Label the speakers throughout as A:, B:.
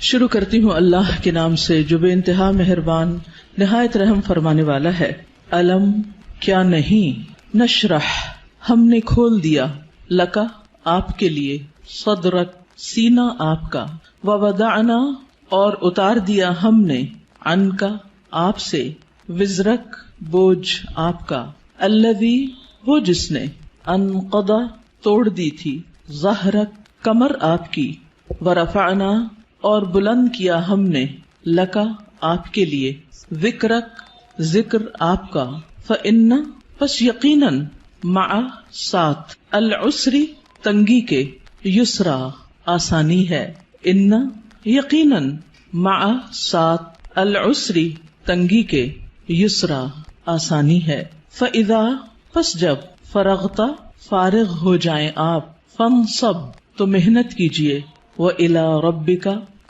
A: شروع کرتی ہوں اللہ کے نام سے جو بے انتہا مہربان نہایت رحم فرمانے والا ہے۔ علم کیا نہیں، نشرح ہم نے کھول دیا، لکا آپ کے لیے، صدرک سینہ آپ کا، ووضعنا اور اتار دیا ہم نے، عنکا آپ سے، وزرک بوجھ آپ کا، الذی وہ جس نے، انقضا توڑ دی تھی، ظہرک کمر آپ کی، ورفعنا اور بلند کیا ہم نے، لکا آپ کے لیے، ذکرک ذکر آپ کا، فإن پس یقیناً، مع ساتھ، العسری تنگی کے، یسرا آسانی ہے، ان یقیناً، مع ساتھ، العسری تنگی کے، یسرا آسانی ہے، فإذا پس جب، فرغتا فارغ ہو جائیں آپ، فانصب تو محنت کیجئے، وإلی ربک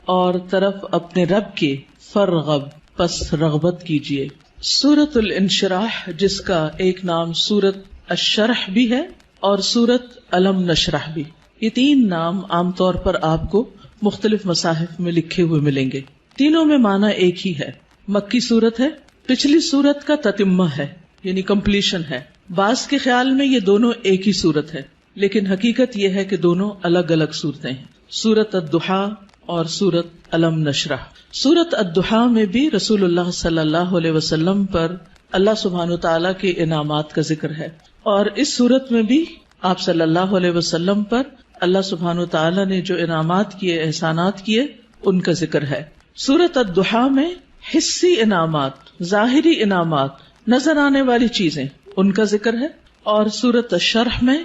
A: اور طرف اپنے رب کے، فرغب پس رغبت کیجئے۔ سورۃ الانشراح جس کا ایک نام سورۃ الشرح بھی ہے اور سورۃ الم نشرح بھی، یہ تین نام عام طور پر آپ کو مختلف مصاحف میں لکھے ہوئے ملیں گے۔ تینوں میں معنی ایک ہی ہے، مکی سورت ہے، پچھلی سورت کا تتمہ ہے یعنی کمپلیشن ہے۔ بعض کے خیال میں یہ دونوں ایک ہی سورت ہے، لیکن حقیقت یہ ہے کہ دونوں الگ الگ صورتیں ہیں، سورۃ الضحیٰ اور سورۃ الم نشرح۔ سورۃ الضحیٰ میں بھی رسول اللہ صلی اللہ علیہ وسلم پر اللہ سبحانہ وتعالیٰ کے انعامات کا ذکر ہے، اور اس سورت میں بھی آپ صلی اللہ علیہ وسلم پر اللہ سبحانہ وتعالیٰ نے جو انعامات کیے، احسانات کیے، ان کا ذکر ہے۔ سورۃ الضحیٰ میں حصی انعامات، ظاہری انعامات، نظر آنے والی چیزیں، ان کا ذکر ہے، اور سورۃ الشرح میں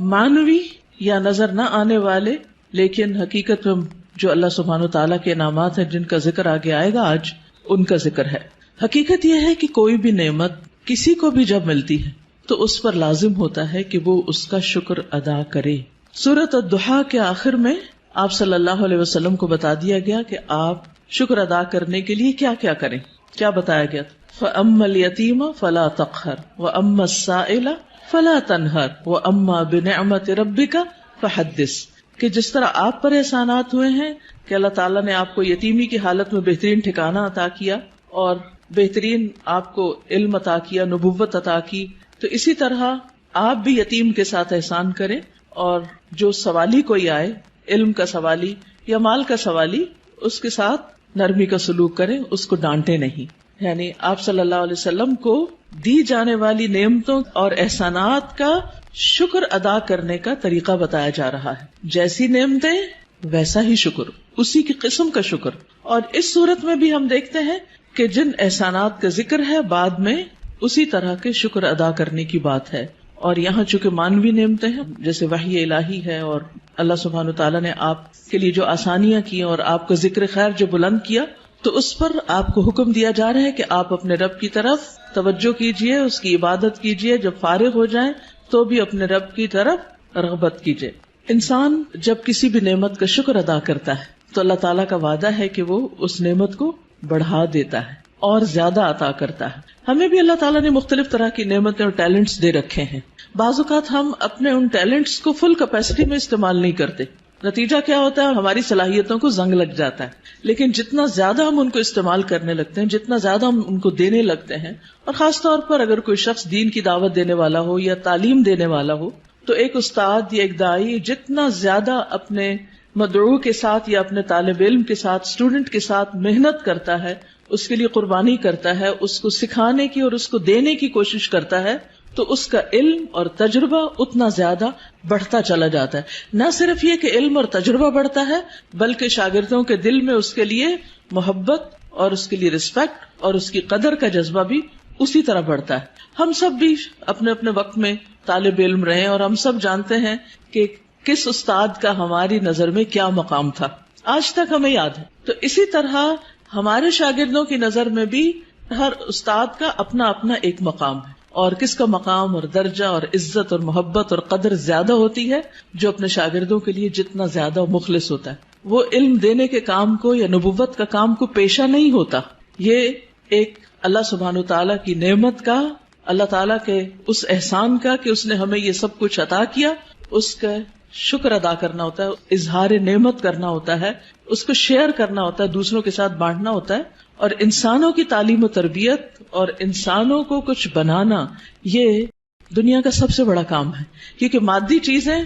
A: معنوی یا نظر نہ آنے والے لیکن حقیقت میں جو اللہ سبحانہ وتعالیٰ کے انعامات ہیں جن کا ذکر آگے آئے گا آج، ان کا ذکر ہے۔ حقیقت یہ ہے کہ کوئی بھی نعمت کسی کو بھی جب ملتی ہے تو اس پر لازم ہوتا ہے کہ وہ اس کا شکر ادا کرے۔ سورۃ الضحیٰ کے آخر میں آپ صلی اللہ علیہ وسلم کو بتا دیا گیا کہ آپ شکر ادا کرنے کے لیے کیا کیا کریں۔ کیا بتایا گیا؟ فَأَمَّا الْيَتِيمَ فَلَا تَقْهَرْ وَأَمَّا السَّائِلَ فَلَا تَنْهَرْ وَأَمَّا بِنِعْمَةِ رَبِّكَ فَحَدِّثْ، کہ جس طرح آپ پر احسانات ہوئے ہیں کہ اللہ تعالیٰ نے آپ کو یتیمی کی حالت میں بہترین ٹھکانہ عطا کیا اور بہترین آپ کو علم عطا کیا، نبوت عطا کی، تو اسی طرح آپ بھی یتیم کے ساتھ احسان کریں، اور جو سوالی کوئی آئے، علم کا سوالی یا مال کا سوالی، اس کے ساتھ نرمی کا سلوک کریں، اس کو ڈانٹے نہیں۔ یعنی آپ صلی اللہ علیہ وسلم کو دی جانے والی نعمتوں اور احسانات کا شکر ادا کرنے کا طریقہ بتایا جا رہا ہے، جیسی نعمتیں ویسا ہی شکر، اسی کی قسم کا شکر۔ اور اس صورت میں بھی ہم دیکھتے ہیں کہ جن احسانات کا ذکر ہے بعد میں اسی طرح کے شکر ادا کرنے کی بات ہے۔ اور یہاں چونکہ مانوی نعمتیں ہیں جیسے وحی الہی ہے، اور اللہ سبحانہ وتعالیٰ نے آپ کے لیے جو آسانیاں کی اور آپ کا ذکر خیر جو بلند کیا، تو اس پر آپ کو حکم دیا جا رہا ہے کہ آپ اپنے رب کی طرف توجہ کیجئے، اس کی عبادت کیجئے، جب فارغ ہو جائیں تو بھی اپنے رب کی طرف رغبت کیجئے۔ انسان جب کسی بھی نعمت کا شکر ادا کرتا ہے تو اللہ تعالیٰ کا وعدہ ہے کہ وہ اس نعمت کو بڑھا دیتا ہے اور زیادہ عطا کرتا ہے۔ ہمیں بھی اللہ تعالیٰ نے مختلف طرح کی نعمتیں اور ٹیلنٹس دے رکھے ہیں، بعض اوقات ہم اپنے ان ٹیلنٹس کو فل کیپیسٹی میں استعمال نہیں کرتے، نتیجہ کیا ہوتا ہے؟ ہماری صلاحیتوں کو زنگ لگ جاتا ہے۔ لیکن جتنا زیادہ ہم ان کو استعمال کرنے لگتے ہیں، جتنا زیادہ ہم ان کو دینے لگتے ہیں، اور خاص طور پر اگر کوئی شخص دین کی دعوت دینے والا ہو یا تعلیم دینے والا ہو، تو ایک استاد یا ایک داعی جتنا زیادہ اپنے مدعو کے ساتھ یا اپنے طالب علم کے ساتھ، اسٹوڈنٹ کے ساتھ محنت کرتا ہے، اس کے لیے قربانی کرتا ہے، اس کو سکھانے کی اور اس کو دینے کی کوشش کرتا ہے، تو اس کا علم اور تجربہ اتنا زیادہ بڑھتا چلا جاتا ہے۔ نہ صرف یہ کہ علم اور تجربہ بڑھتا ہے، بلکہ شاگردوں کے دل میں اس کے لیے محبت اور اس کے لیے رسپیکٹ اور اس کی قدر کا جذبہ بھی اسی طرح بڑھتا ہے۔ ہم سب بھی اپنے اپنے وقت میں طالب علم رہے اور ہم سب جانتے ہیں کہ کس استاد کا ہماری نظر میں کیا مقام تھا، آج تک ہمیں یاد ہے۔ تو اسی طرح ہمارے شاگردوں کی نظر میں بھی ہر استاد کا اپنا اپنا ایک مقام ہے، اور کس کا مقام اور درجہ اور عزت اور محبت اور قدر زیادہ ہوتی ہے، جو اپنے شاگردوں کے لیے جتنا زیادہ مخلص ہوتا ہے، وہ علم دینے کے کام کو یا نبوت کا کام کو پیشہ نہیں ہوتا۔ یہ ایک اللہ سبحانہ تعالیٰ کی نعمت کا، اللہ تعالیٰ کے اس احسان کا کہ اس نے ہمیں یہ سب کچھ عطا کیا، اس کا شکر ادا کرنا ہوتا ہے, اظہار نعمت کرنا ہوتا ہے, اس کو شیئر کرنا ہوتا ہے, دوسروں کے ساتھ بانٹنا ہوتا ہے. اور انسانوں کی تعلیم و تربیت اور انسانوں کو کچھ بنانا یہ دنیا کا سب سے بڑا کام ہے. کیونکہ مادی چیزیں,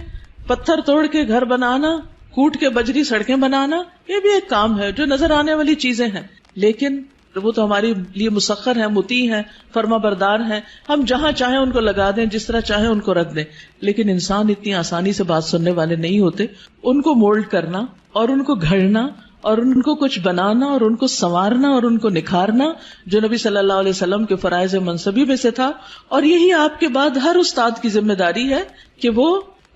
A: پتھر توڑ کے گھر بنانا, کوٹ کے بجری سڑکیں بنانا, یہ بھی ایک کام ہے جو نظر آنے والی چیزیں ہیں, لیکن وہ تو ہمارے لیے مسخر ہیں, مطیع ہیں, فرما بردار ہیں. ہم جہاں چاہیں ان کو لگا دیں, جس طرح چاہیں ان کو رکھ دیں. لیکن انسان اتنی آسانی سے بات سننے والے نہیں ہوتے. ان کو مولڈ کرنا اور ان کو گھڑنا اور ان کو کچھ بنانا اور ان کو سنوارنا اور ان کو نکھارنا, جو نبی صلی اللہ علیہ وسلم کے فرائض منصبی میں سے تھا. اور یہی آپ کے بعد ہر استاد کی ذمہ داری ہے کہ وہ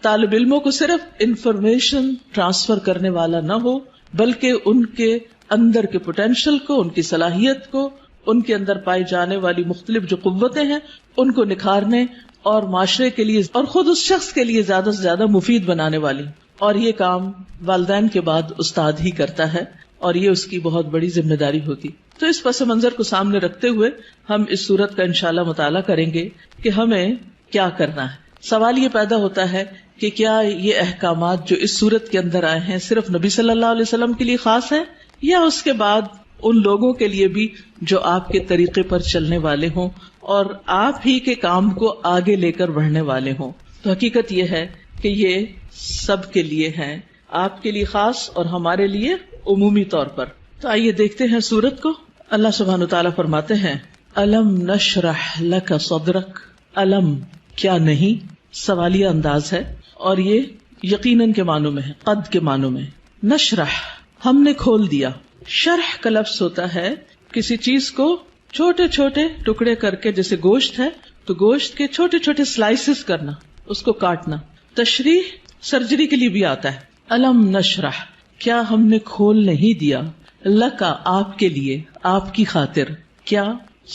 A: طالب علموں کو صرف انفارمیشن ٹرانسفر کرنے والا نہ ہو, بلکہ ان کے اندر کے پوٹینشل کو, ان کی صلاحیت کو, ان کے اندر پائی جانے والی مختلف جو قوتیں ہیں ان کو نکھارنے اور معاشرے کے لیے اور خود اس شخص کے لیے زیادہ سے زیادہ مفید بنانے والی. اور یہ کام والدین کے بعد استاد ہی کرتا ہے, اور یہ اس کی بہت بڑی ذمہ داری ہوتی. تو اس پس منظر کو سامنے رکھتے ہوئے ہم اس صورت کا انشاءاللہ مطالعہ کریں گے کہ ہمیں کیا کرنا ہے. سوال یہ پیدا ہوتا ہے کہ کیا یہ احکامات جو اس صورت کے اندر آئے ہیں صرف نبی صلی اللہ علیہ وسلم کے لیے خاص ہیں, یا اس کے بعد ان لوگوں کے لیے بھی جو آپ کے طریقے پر چلنے والے ہوں اور آپ ہی کے کام کو آگے لے کر بڑھنے والے ہوں. تو حقیقت یہ ہے کہ یہ سب کے لیے ہیں, آپ کے لیے خاص اور ہمارے لیے عمومی طور پر. تو آئیے دیکھتے ہیں سورت کو. اللہ سبحانہ وتعالیٰ فرماتے ہیں الم نشرح لک صدرک. الم کیا نہیں, سوالیہ انداز ہے, اور یہ یقیناً کے معنوں میں ہے, قد کے معنوں میں. نشرح ہم نے کھول دیا. شرح کا لفظ ہوتا ہے کسی چیز کو چھوٹے چھوٹے ٹکڑے کر کے, جیسے گوشت ہے تو گوشت کے چھوٹے چھوٹے سلائسز کرنا, اس کو کاٹنا. تشریح سرجری کے لیے بھی آتا ہے. الم نشرح کیا ہم نے کھول نہیں دیا, لکا آپ کے لیے, آپ کی خاطر, کیا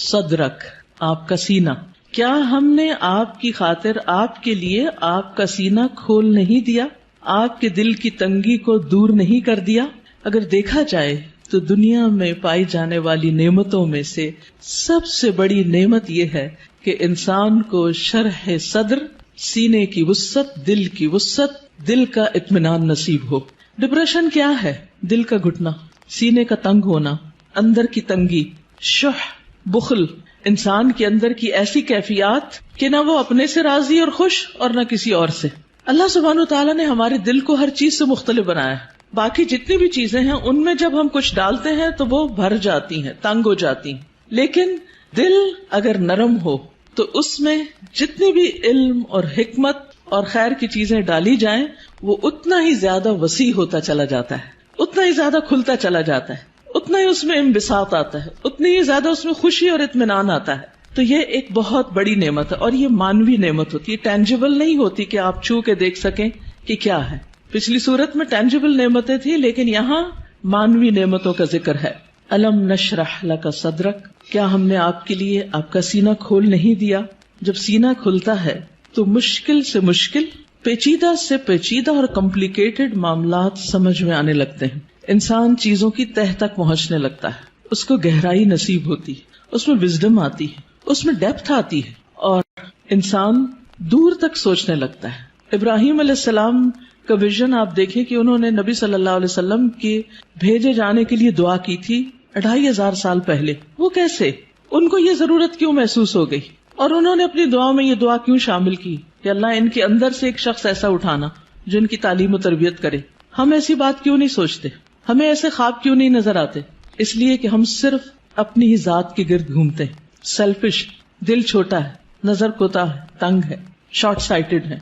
A: صدرک آپ کا سینہ, کیا ہم نے آپ کی خاطر آپ کے لیے آپ کا سینہ کھول نہیں دیا, آپ کے دل کی تنگی کو دور نہیں کر دیا. اگر دیکھا جائے تو دنیا میں پائی جانے والی نعمتوں میں سے سب سے بڑی نعمت یہ ہے کہ انسان کو شرح صدر, سینے کی وسعت, دل کی وسعت, دل کا اطمینان نصیب ہو. ڈپریشن کیا ہے؟ دل کا گھٹنا, سینے کا تنگ ہونا, اندر کی تنگی, شح, بخل, انسان کے اندر کی ایسی کیفیات کہ نہ وہ اپنے سے راضی اور خوش اور نہ کسی اور سے. اللہ سبحانہ وتعالیٰ نے ہمارے دل کو ہر چیز سے مختلف بنایا ہے. باقی جتنی بھی چیزیں ہیں ان میں جب ہم کچھ ڈالتے ہیں تو وہ بھر جاتی ہیں, تنگ ہو جاتی ہیں, لیکن دل اگر نرم ہو تو اس میں جتنی بھی علم اور حکمت اور خیر کی چیزیں ڈالی جائیں وہ اتنا ہی زیادہ وسیع ہوتا چلا جاتا ہے, اتنا ہی زیادہ کھلتا چلا جاتا ہے, اتنا ہی اس میں انبساط آتا ہے, اتنی ہی زیادہ اس میں خوشی اور اطمینان آتا ہے. تو یہ ایک بہت بڑی نعمت ہے, اور یہ مانوی نعمت ہوتی ہے, ٹینجیبل نہیں ہوتی کہ آپ چھو کے دیکھ سکیں کہ کیا ہے. پچھلی صورت میں ٹینجیبل نعمتیں تھی, لیکن یہاں مانوی نعمتوں کا ذکر ہے. الم نشرح لک صدرک, کیا ہم نے آپ کے لیے آپ کا سینہ کھول نہیں دیا. جب سینہ کھلتا ہے تو مشکل سے مشکل, پیچیدہ سے پیچیدہ اور کمپلیکیٹڈ معاملات سمجھ میں آنے لگتے ہیں. انسان چیزوں کی تہ تک پہنچنے لگتا ہے, اس کو گہرائی نصیب ہوتی ہے, اس میں وزڈم آتی ہے, اس میں ڈیپتھ آتی ہے, اور انسان دور تک سوچنے لگتا ہے. ابراہیم علیہ السلام کا ویژن آپ دیکھیں کہ انہوں نے نبی صلی اللہ علیہ وسلم کے بھیجے جانے کے لیے دعا کی تھی 2500 سال پہلے. وہ کیسے, ان کو یہ ضرورت کیوں محسوس ہو گئی, اور انہوں نے اپنی دعا میں یہ دعا کیوں شامل کی کہ اللہ ان کے اندر سے ایک شخص ایسا اٹھانا جو ان کی تعلیم و تربیت کرے. ہم ایسی بات کیوں نہیں سوچتے, ہمیں ایسے خواب کیوں نہیں نظر آتے؟ اس لیے کہ ہم صرف اپنی ہی ذات کے گرد گھومتے ہیں. سیلفش, دل چھوٹا ہے, نظر کوتا ہے, تنگ ہے, شارٹ سائٹڈ ہے,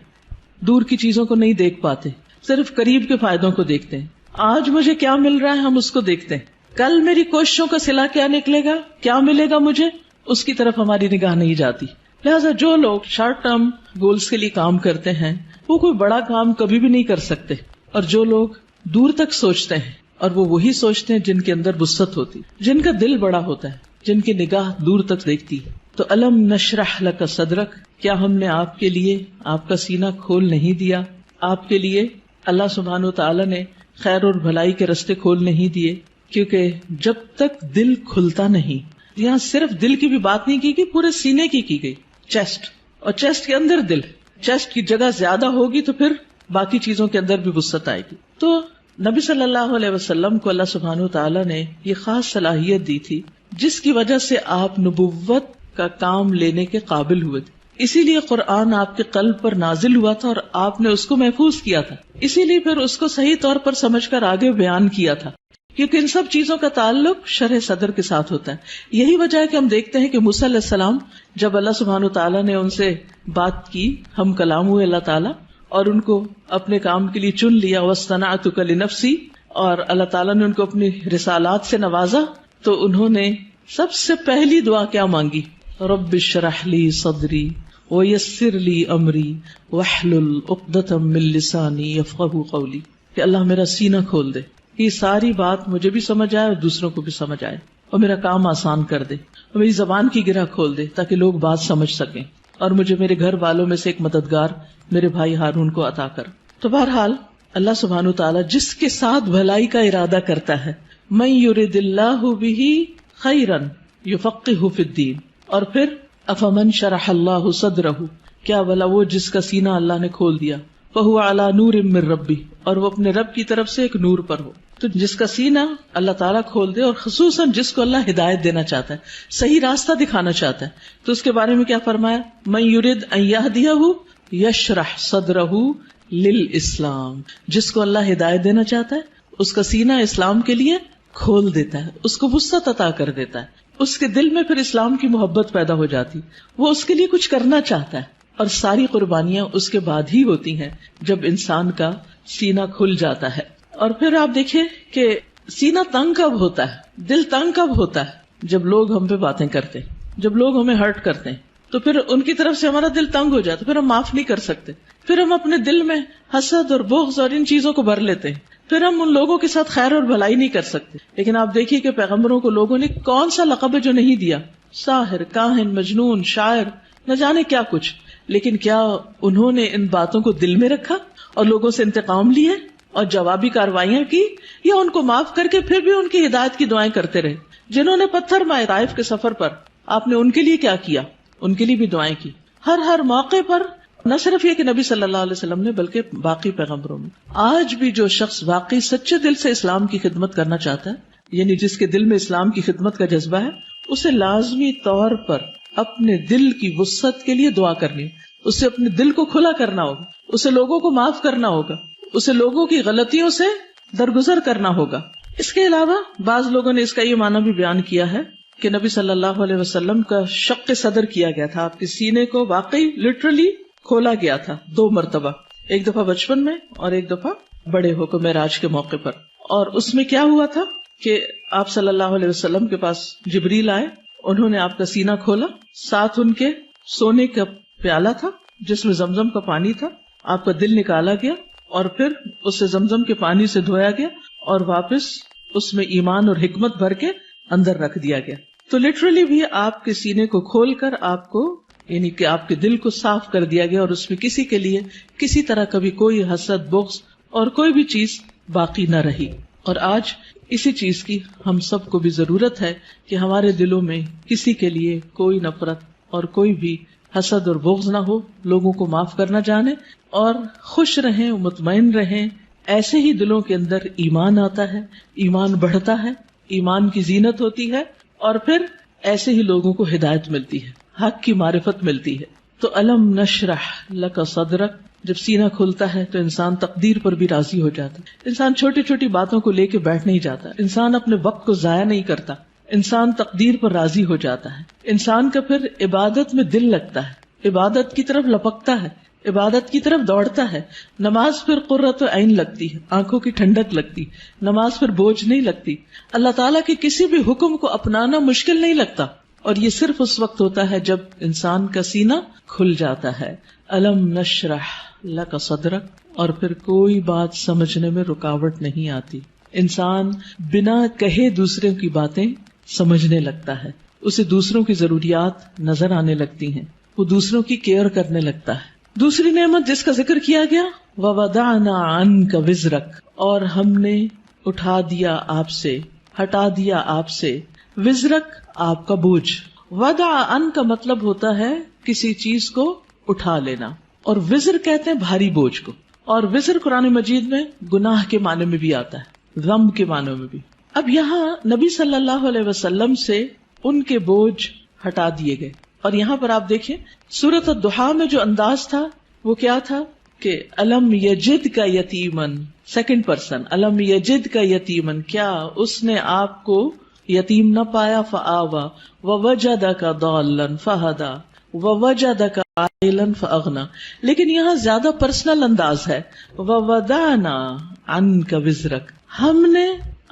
A: دور کی چیزوں کو نہیں دیکھ پاتے, صرف قریب کے فائدوں کو دیکھتے ہیں. آج مجھے کیا مل رہا ہے ہم اس کو دیکھتے ہیں, کل میری کوششوں کا صلہ کیا نکلے گا, کیا ملے گا مجھے, اس کی طرف ہماری نگاہ نہیں جاتی. لہٰذا جو لوگ شارٹ ٹرم گولز کے لیے کام کرتے ہیں وہ کوئی بڑا کام کبھی بھی نہیں کر سکتے, اور جو لوگ دور تک سوچتے ہیں, اور وہ وہی سوچتے ہیں جن کے اندر وسعت ہوتی, جن کا دل بڑا ہوتا ہے, جن کی نگاہ دور تک دیکھتی ہے. تو الم نشرح لک صدرک, کیا ہم نے آپ کے لیے آپ کا سینہ کھول نہیں دیا. آپ کے لیے اللہ سبحانہ وتعالیٰ نے خیر اور بھلائی کے رستے کھول نہیں دیے, کیونکہ جب تک دل کھلتا نہیں, یہاں صرف دل کی بھی بات نہیں کی گئی, پورے سینے کی گئی, چیسٹ, اور چیسٹ کے اندر دل. چیسٹ کی جگہ زیادہ ہوگی تو پھر باقی چیزوں کے اندر بھی وسعت آئے گی. تو نبی صلی اللہ علیہ وسلم کو اللہ سبحانہ وتعالی نے یہ خاص صلاحیت دی تھی جس کی وجہ سے آپ نبوت کا کام لینے کے قابل ہوئے تھے. اسی لیے قرآن آپ کے قلب پر نازل ہوا تھا اور آپ نے اس کو محفوظ کیا تھا. اسی لیے پھر اس کو صحیح طور پر سمجھ کر آگے بیان کیا تھا، کیونکہ ان سب چیزوں کا تعلق شرح صدر کے ساتھ ہوتا ہے. یہی وجہ ہے کہ ہم دیکھتے ہیں کہ موسیٰ علیہ السلام جب اللہ سبحانہ تعالیٰ نے ان سے بات کی، ہم کلام ہوئے اللہ تعالیٰ، اور ان کو اپنے کام کے لیے چن لیا، وَاصْطَنَعْتُكَ لِنَفْسِي، اور اللہ تعالیٰ نے ان کو اپنی رسالات سے نوازا، تو انہوں نے سب سے پہلی دعا کیا مانگی؟ رب اشرح لی صدری ویسر لی امری واحلل عقدۃ من لسانی یفقہوا قولی، کہ اللہ میرا سینہ کھول دے، یہ ساری بات مجھے بھی سمجھ آئے اور دوسروں کو بھی سمجھ آئے، اور میرا کام آسان کر دے، اور میری زبان کی گرہ کھول دے تاکہ لوگ بات سمجھ سکیں، اور مجھے میرے گھر والوں میں سے ایک مددگار میرے بھائی ہارون کو عطا کر. تو بہرحال اللہ سبحانہ تعالیٰ جس کے ساتھ بھلائی کا ارادہ کرتا ہے، من یرد اللہ بہ خیرا یفقہہ فی الدین، اور پھر افمن شرح اللہ صدرہ، کیا بھلا وہ جس کا سینہ اللہ نے کھول دیا، فہو علی نور من ربہ، اور وہ اپنے رب کی طرف سے ایک نور پر ہو. تو جس کا سینہ اللہ تعالیٰ کھول دے، اور خصوصاً جس کو اللہ ہدایت دینا چاہتا ہے، صحیح راستہ دکھانا چاہتا ہے، تو اس کے بارے میں کیا فرمایا؟ من یرد ان یہدیہ یشرح صدرہ للاسلام، جس کو اللہ ہدایت دینا چاہتا ہے اس کا سینہ اسلام کے لیے کھول دیتا ہے، اس کو وسعت عطا کر دیتا ہے، اس کے دل میں پھر اسلام کی محبت پیدا ہو جاتی، وہ اس کے لیے کچھ کرنا چاہتا ہے. اور ساری قربانیاں اس کے بعد ہی ہوتی ہیں جب انسان کا سینہ کھل جاتا ہے. اور پھر آپ دیکھیں کہ سینہ تنگ کب ہوتا ہے، دل تنگ کب ہوتا ہے؟ جب لوگ ہم پہ باتیں کرتے ہیں، جب لوگ ہمیں ہرٹ کرتے ہیں، تو پھر ان کی طرف سے ہمارا دل تنگ ہو جاتا ہے، پھر ہم معاف نہیں کر سکتے، پھر ہم اپنے دل میں حسد اور بغض اور ان چیزوں کو بھر لیتے ہیں، پھر ہم ان لوگوں کے ساتھ خیر اور بھلائی نہیں کر سکتے. لیکن آپ دیکھیے کہ پیغمبروں کو لوگوں نے کون سا لقب ہے جو نہیں دیا، ساحر، کاہن، مجنون، شاعر، نہ جانے کیا کچھ. لیکن کیا انہوں نے ان باتوں کو دل میں رکھا اور لوگوں سے انتقام لیے اور جوابی کارروائیاں کی، یا ان کو معاف کر کے پھر بھی ان کی ہدایت کی دعائیں کرتے رہے؟ جنہوں نے پتھر مارے طائف کے سفر پر، آپ نے ان کے لیے کیا کیا؟ ان کے لیے بھی دعائیں کی. ہر موقع پر، نہ صرف یہ کہ نبی صلی اللہ علیہ وسلم نے، بلکہ باقی پیغمبروں میں. آج بھی جو شخص واقعی سچے دل سے اسلام کی خدمت کرنا چاہتا ہے، یعنی جس کے دل میں اسلام کی خدمت کا جذبہ ہے، اسے لازمی طور پر اپنے دل کی وسعت کے لیے دعا کرنی، اسے اپنے دل کو کھلا کرنا ہوگا، اسے لوگوں کو معاف کرنا ہوگا، اسے لوگوں کی غلطیوں سے درگزر کرنا ہوگا. اس کے علاوہ بعض لوگوں نے اس کا یہ معنی بھی بیان کیا ہے کہ نبی صلی اللہ علیہ وسلم کا شق صدر کیا گیا تھا، آپ کے سینے کو واقعی لٹرلی کھولا گیا تھا 2 مرتبہ، ایک دفعہ بچپن میں اور ایک دفعہ بڑے ہو کر معراج کے موقع پر. اور اس میں کیا ہوا تھا کہ آپ صلی اللہ علیہ وسلم کے پاس جبریل آئے، انہوں نے آپ کا سینہ کھولا، ساتھ ان کے سونے کا پیالہ تھا جس میں زمزم کا پانی تھا، آپ کا دل نکالا گیا اور پھر اسے زمزم کے پانی سے دھویا گیا اور واپس اس میں ایمان اور حکمت بھر کے اندر رکھ دیا گیا. تو لٹرلی بھی آپ کے سینے کو کھول کر آپ کو، یعنی کہ آپ کے دل کو صاف کر دیا گیا، اور اس میں کسی کے لیے کسی طرح کبھی کوئی حسد، بغض اور کوئی بھی چیز باقی نہ رہی. اور آج اسی چیز کی ہم سب کو بھی ضرورت ہے کہ ہمارے دلوں میں کسی کے لیے کوئی نفرت اور کوئی بھی حسد اور بغض نہ ہو، لوگوں کو معاف کرنا جانے اور خوش رہیں، مطمئن رہیں. ایسے ہی دلوں کے اندر ایمان آتا ہے، ایمان بڑھتا ہے، ایمان کی زینت ہوتی ہے، اور پھر ایسے ہی لوگوں کو ہدایت ملتی ہے، حق کی معرفت ملتی ہے. تو الم نشرح لک صدرک، جب سینہ کھلتا ہے تو انسان تقدیر پر بھی راضی ہو جاتا ہے. انسان چھوٹی چھوٹی باتوں کو لے کے بیٹھ نہیں جاتا، انسان اپنے وقت کو ضائع نہیں کرتا، انسان تقدیر پر راضی ہو جاتا ہے. انسان کا پھر عبادت میں دل لگتا ہے، عبادت کی طرف لپکتا ہے، عبادت کی طرف دوڑتا ہے. نماز پھر قرۃ عین لگتی ہے، آنکھوں کی ٹھنڈک لگتی، نماز پھر بوجھ نہیں لگتی. اللہ تعالیٰ کے کسی بھی حکم کو اپنانا مشکل نہیں لگتا، اور یہ صرف اس وقت ہوتا ہے جب انسان کا سینہ کھل جاتا ہے. الم نشرح لک صدرک، اور پھر کوئی بات سمجھنے میں رکاوٹ نہیں آتی. انسان بنا کہے دوسروں کی باتیں سمجھنے لگتا ہے، اسے دوسروں کی ضروریات نظر آنے لگتی ہیں، وہ دوسروں کی کیئر کرنے لگتا ہے. دوسری نعمت جس کا ذکر کیا گیا، وَوَضَعْنَا عَنْكَ وِزْرَكَ، اور ہم نے اٹھا دیا آپ سے، ہٹا دیا آپ سے، وزرک آپ کا بوجھ. وضع عن کا مطلب ہوتا ہے کسی چیز کو اٹھا لینا، اور وزر کہتے ہیں بھاری بوجھ کو. اور وزر قرآن مجید میں گناہ کے معنی میں بھی آتا ہے، ذنب کے معنی میں بھی. اب یہاں نبی صلی اللہ علیہ وسلم سے ان کے بوجھ ہٹا دیے گئے. اور یہاں پر آپ دیکھیں سورۃ الضحیٰ میں جو انداز تھا وہ کیا تھا کہ الم یجد کا یتیمن، سیکنڈ پرسن، الم یجد کا یتیمن، کیا اس نے آپ کو یتیم نہ پایا، فآوا ووجدک ضالا فہدی ووجدک عائلا فاغنی. لیکن یہاں زیادہ پرسنل انداز ہے، ووضعنا عنک وزرک، ہم نے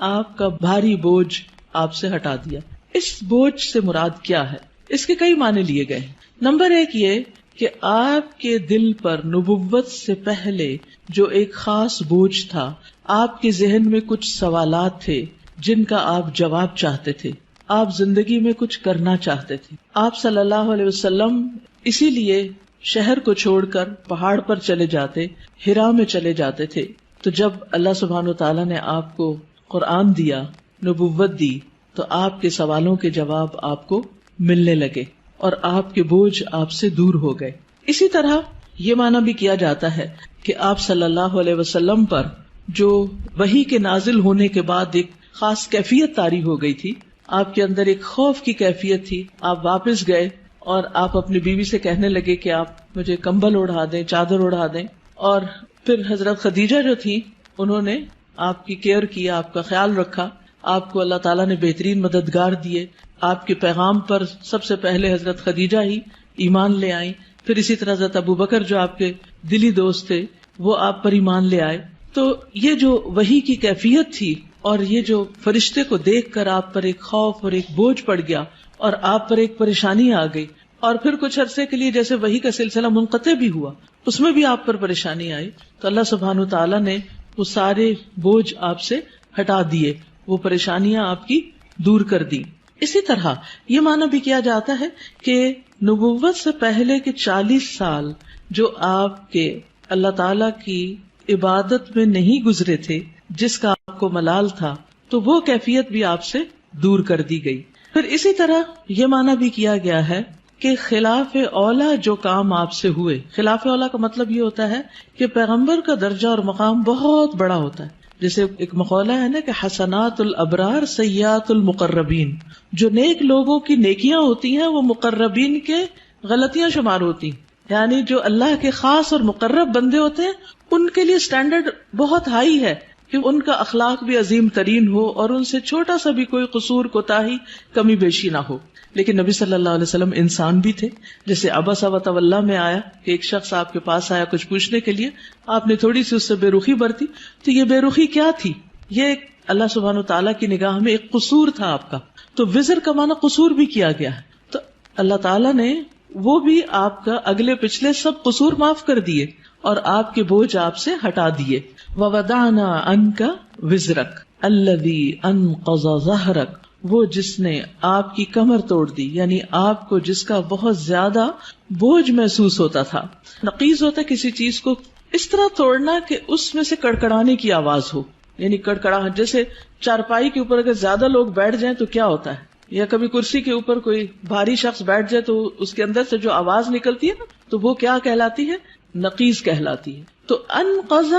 A: آپ کا بھاری بوجھ آپ سے ہٹا دیا. اس بوجھ سے مراد کیا ہے؟ اس کے کئی معنی لیے گئے. نمبر ایک یہ کہ آپ کے دل پر نبوت سے پہلے جو ایک خاص بوجھ تھا، آپ کے ذہن میں کچھ سوالات تھے جن کا آپ جواب چاہتے تھے، آپ زندگی میں کچھ کرنا چاہتے تھے. آپ صلی اللہ علیہ وسلم اسی لیے شہر کو چھوڑ کر پہاڑ پر چلے جاتے، ہرا میں چلے جاتے تھے. تو جب اللہ سبحانہ وتعالیٰ نے آپ کو قرآن دیا، نبوت دی، تو آپ کے سوالوں کے جواب آپ کو ملنے لگے اور آپ کے بوجھ آپ سے دور ہو گئے. اسی طرح یہ معنی بھی کیا جاتا ہے کہ آپ صلی اللہ علیہ وسلم پر جو وحی کے نازل ہونے کے بعد ایک خاص کیفیت طاری ہو گئی تھی، آپ کے اندر ایک خوف کی کیفیت تھی. آپ واپس گئے اور آپ اپنی بیوی سے کہنے لگے کہ آپ مجھے کمبل اڑا دیں، چادر اڑا دیں. اور پھر حضرت خدیجہ جو تھی انہوں نے آپ کی کیئر کی، آپ کا خیال رکھا. آپ کو اللہ تعالیٰ نے بہترین مددگار دیے. آپ کے پیغام پر سب سے پہلے حضرت خدیجہ ہی ایمان لے آئیں. پھر اسی طرح حضرت ابو بکر جو آپ کے دلی دوست تھے وہ آپ پر ایمان لے آئے. تو یہ جو وحی کی کیفیت تھی اور یہ جو فرشتے کو دیکھ کر آپ پر ایک خوف اور ایک بوجھ پڑ گیا اور آپ پر ایک پریشانی آ گئی، اور پھر کچھ عرصے کے لیے جیسے وحی کا سلسلہ منقطع بھی ہوا، اس میں بھی آپ پر پریشانی آئی، تو اللہ سبحانہ تعالیٰ نے وہ سارے بوجھ آپ سے ہٹا دیے، وہ پریشانیاں آپ کی دور کر دی. اسی طرح یہ معنی بھی کیا جاتا ہے کہ نبوت سے پہلے کے 40 سال جو آپ کے اللہ تعالی کی عبادت میں نہیں گزرے تھے، جس کا آپ کو ملال تھا، تو وہ کیفیت بھی آپ سے دور کر دی گئی. پھر اسی طرح یہ معنی بھی کیا گیا ہے کہ خلاف اولا جو کام آپ سے ہوئے، خلاف اولا کا مطلب یہ ہوتا ہے کہ پیغمبر کا درجہ اور مقام بہت بڑا ہوتا ہے. جیسے ایک مقولہ ہے نا کہ حسنات الابرار سیئات المقربین، جو نیک لوگوں کی نیکیاں ہوتی ہیں وہ مقربین کے غلطیاں شمار ہوتی ہیں. یعنی جو اللہ کے خاص اور مقرب بندے ہوتے ہیں ان کے لیے سٹینڈرڈ بہت ہائی ہے کہ ان کا اخلاق بھی عظیم ترین ہو اور ان سے چھوٹا سا بھی کوئی قصور، کوتاہی، کمی بیشی نہ ہو. لیکن نبی صلی اللہ علیہ وسلم انسان بھی تھے. جیسے عبس وتولی میں آیا کہ ایک شخص آپ کے پاس آیا کچھ پوچھنے کے لیے، آپ نے تھوڑی سی اس سے بے رخی برتی. تو یہ بے رخی کیا تھی؟ یہ ایک اللہ سبحانہ تعالیٰ کی نگاہ میں ایک قصور تھا آپ کا. تو وزر کا معنی قصور بھی کیا گیا ہے. تو اللہ تعالیٰ نے وہ بھی آپ کا اگلے پچھلے سب قصور معاف کر دیے اور آپ کے بوجھ آپ سے ہٹا دیے. وَوَضَعْنَا عَنْكَ وِزْرَكَ الَّذِي أَنْقَضَ ظَهْرَكَ، وہ جس نے آپ کی کمر توڑ دی، یعنی آپ کو جس کا بہت زیادہ بوجھ محسوس ہوتا تھا. نقیض ہوتا ہے کسی چیز کو اس طرح توڑنا کہ اس میں سے کڑکڑانے کی آواز ہو، یعنی کڑکڑاہٹ. جیسے چارپائی کے اوپر اگر زیادہ لوگ بیٹھ جائیں تو کیا ہوتا ہے، یا کبھی کرسی کے اوپر کوئی بھاری شخص بیٹھ جائے تو اس کے اندر سے جو آواز نکلتی ہے نا، تو وہ کیا کہلاتی ہے؟ نقیض کہلاتی ہے. تو انقض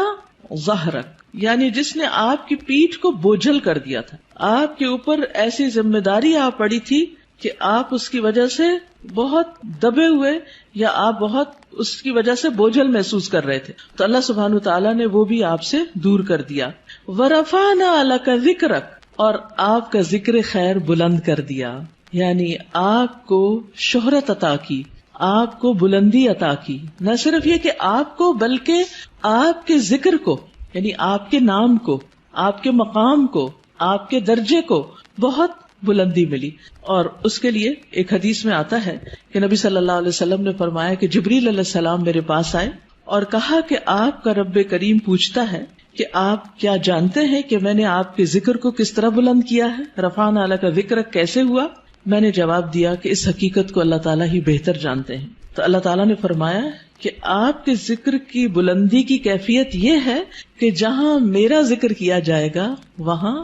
A: ظہرک یعنی جس نے آپ کی پیٹھ کو بوجھل کر دیا تھا، آپ کے اوپر ایسی ذمہ داری آ پڑی تھی کہ آپ اس کی وجہ سے بہت دبے ہوئے یا آپ بہت اس کی وجہ سے بوجھل محسوس کر رہے تھے. تو اللہ سبحانہ تعالیٰ نے وہ بھی آپ سے دور کر دیا. وَرَفَعْنَا لَكَ ذِكْرَكَ، اور آپ کا ذکر خیر بلند کر دیا، یعنی آپ کو شہرت عطا کی، آپ کو بلندی عطا کی. نہ صرف یہ کہ آپ کو، بلکہ آپ کے ذکر کو، یعنی آپ کے نام کو، آپ کے مقام کو، آپ کے درجے کو بہت بلندی ملی. اور اس کے لیے ایک حدیث میں آتا ہے کہ نبی صلی اللہ علیہ وسلم نے فرمایا کہ جبریل علیہ السلام میرے پاس آئے اور کہا کہ آپ کا رب کریم پوچھتا ہے کہ آپ کیا جانتے ہیں کہ میں نے آپ کے ذکر کو کس طرح بلند کیا ہے؟ رفعنا لک ذکرک کیسے ہوا؟ میں نے جواب دیا کہ اس حقیقت کو اللہ تعالیٰ ہی بہتر جانتے ہیں. تو اللہ تعالیٰ نے فرمایا کہ آپ کے ذکر کی بلندی کی کیفیت یہ ہے کہ جہاں میرا ذکر کیا جائے گا وہاں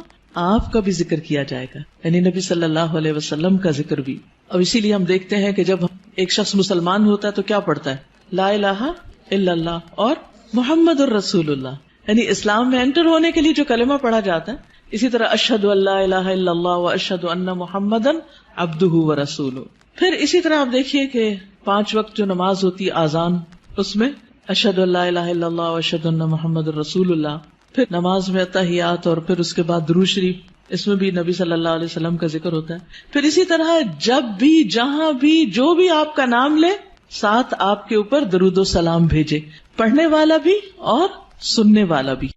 A: آپ کا بھی ذکر کیا جائے گا، یعنی نبی صلی اللہ علیہ وسلم کا ذکر بھی. اور اسی لیے ہم دیکھتے ہیں کہ جب ایک شخص مسلمان ہوتا ہے تو کیا پڑھتا ہے؟ لا الہ الا اللہ اور محمد الرسول اللہ، یعنی اسلام میں انٹر ہونے کے لیے جو کلمہ پڑھا جاتا ہے. اسی طرح اشہد ان لا الہ الا اللہ و اشہد ان محمدن عبدہ و رسولہ. پھر اسی طرح آپ دیکھیے کہ 5 وقت جو نماز ہوتی ہے آذان، اس میں اشہد ان لا الہ الا اللہ و اشہد ان محمد الرسول اللہ. پھر نماز میں تحیات اور پھر اس کے بعد درود شریف، اس میں بھی نبی صلی اللہ علیہ وسلم کا ذکر ہوتا ہے. پھر اسی طرح جب بھی جہاں بھی جو بھی آپ کا نام لے ساتھ آپ کے اوپر درود و سلام بھیجے، پڑھنے والا بھی اور سننے والا بھی.